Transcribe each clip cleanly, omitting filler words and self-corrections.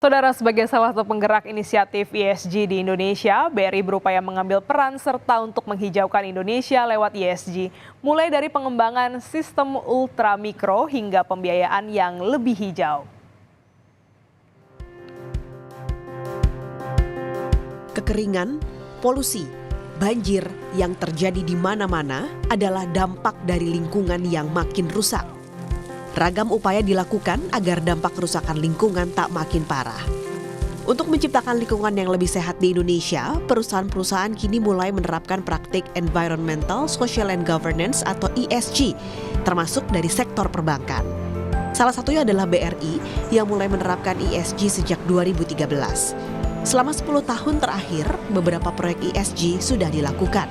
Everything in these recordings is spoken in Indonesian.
Saudara, sebagai salah satu penggerak inisiatif ESG di Indonesia, BRI berupaya mengambil peran serta untuk menghijaukan Indonesia lewat ESG, mulai dari pengembangan sistem ultramikro hingga pembiayaan yang lebih hijau. Kekeringan, polusi, banjir yang terjadi di mana-mana adalah dampak dari lingkungan yang makin rusak. Ragam upaya dilakukan agar dampak kerusakan lingkungan tak makin parah. Untuk menciptakan lingkungan yang lebih sehat di Indonesia, perusahaan-perusahaan kini mulai menerapkan praktik Environmental, Social and Governance atau ESG, termasuk dari sektor perbankan. Salah satunya adalah BRI yang mulai menerapkan ESG sejak 2013. Selama 10 tahun terakhir, beberapa proyek ESG sudah dilakukan.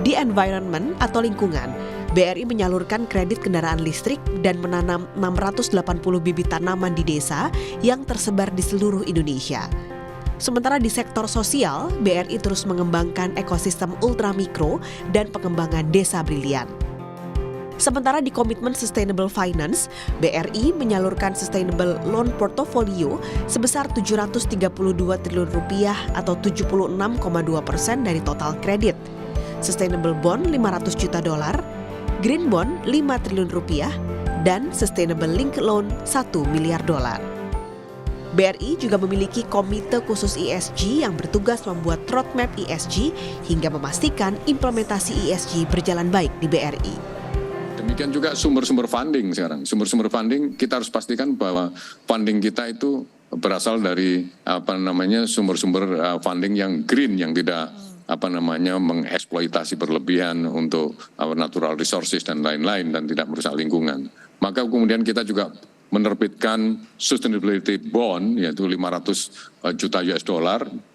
Di environment atau lingkungan, BRI menyalurkan kredit kendaraan listrik dan menanam 680 bibit tanaman di desa yang tersebar di seluruh Indonesia. Sementara di sektor sosial, BRI terus mengembangkan ekosistem ultramikro dan pengembangan desa brilian. Sementara di komitmen Sustainable Finance, BRI menyalurkan Sustainable Loan Portfolio sebesar Rp732 triliun atau 76,2% dari total kredit. Sustainable Bond $500 juta, Green Bond $5 triliun, dan Sustainable Link Loan $1 miliar. BRI juga memiliki komite khusus ESG yang bertugas membuat roadmap ESG hingga memastikan implementasi ESG berjalan baik di BRI. Demikian juga sumber-sumber funding sekarang. Sumber-sumber funding kita harus pastikan bahwa funding kita itu berasal dari sumber-sumber funding yang green, yang tidak mengeksploitasi berlebihan untuk natural resources dan lain-lain dan tidak merusak lingkungan. Maka kemudian kita juga menerbitkan sustainability bond yaitu $500 juta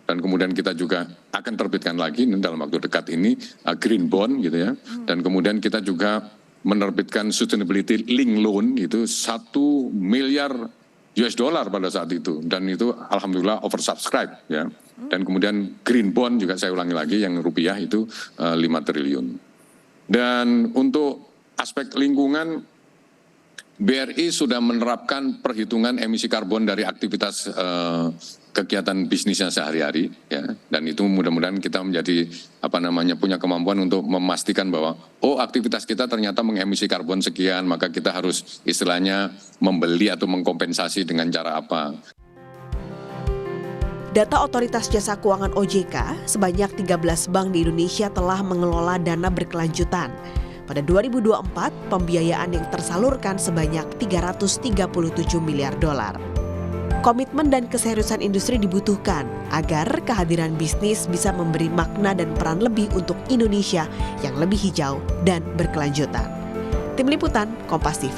dan kemudian kita juga akan terbitkan lagi dalam waktu dekat ini green bond gitu ya. Dan kemudian kita juga menerbitkan sustainability link loan itu $1 miliar pada saat itu, dan itu alhamdulillah oversubscribe ya. Dan kemudian green bond juga saya ulangi lagi yang rupiah itu 5 triliun. Dan untuk aspek lingkungan, BRI sudah menerapkan perhitungan emisi karbon dari aktivitas kegiatan bisnisnya sehari-hari ya. Dan itu mudah-mudahan kita menjadi punya kemampuan untuk memastikan bahwa aktivitas kita ternyata mengemisi karbon sekian, maka kita harus istilahnya membeli atau mengkompensasi dengan cara apa. Data Otoritas Jasa Keuangan OJK, sebanyak 13 bank di Indonesia telah mengelola dana berkelanjutan. Pada 2024, pembiayaan yang tersalurkan sebanyak $337 miliar. Komitmen dan keseriusan industri dibutuhkan agar kehadiran bisnis bisa memberi makna dan peran lebih untuk Indonesia yang lebih hijau dan berkelanjutan. Tim Liputan, Kompas TV.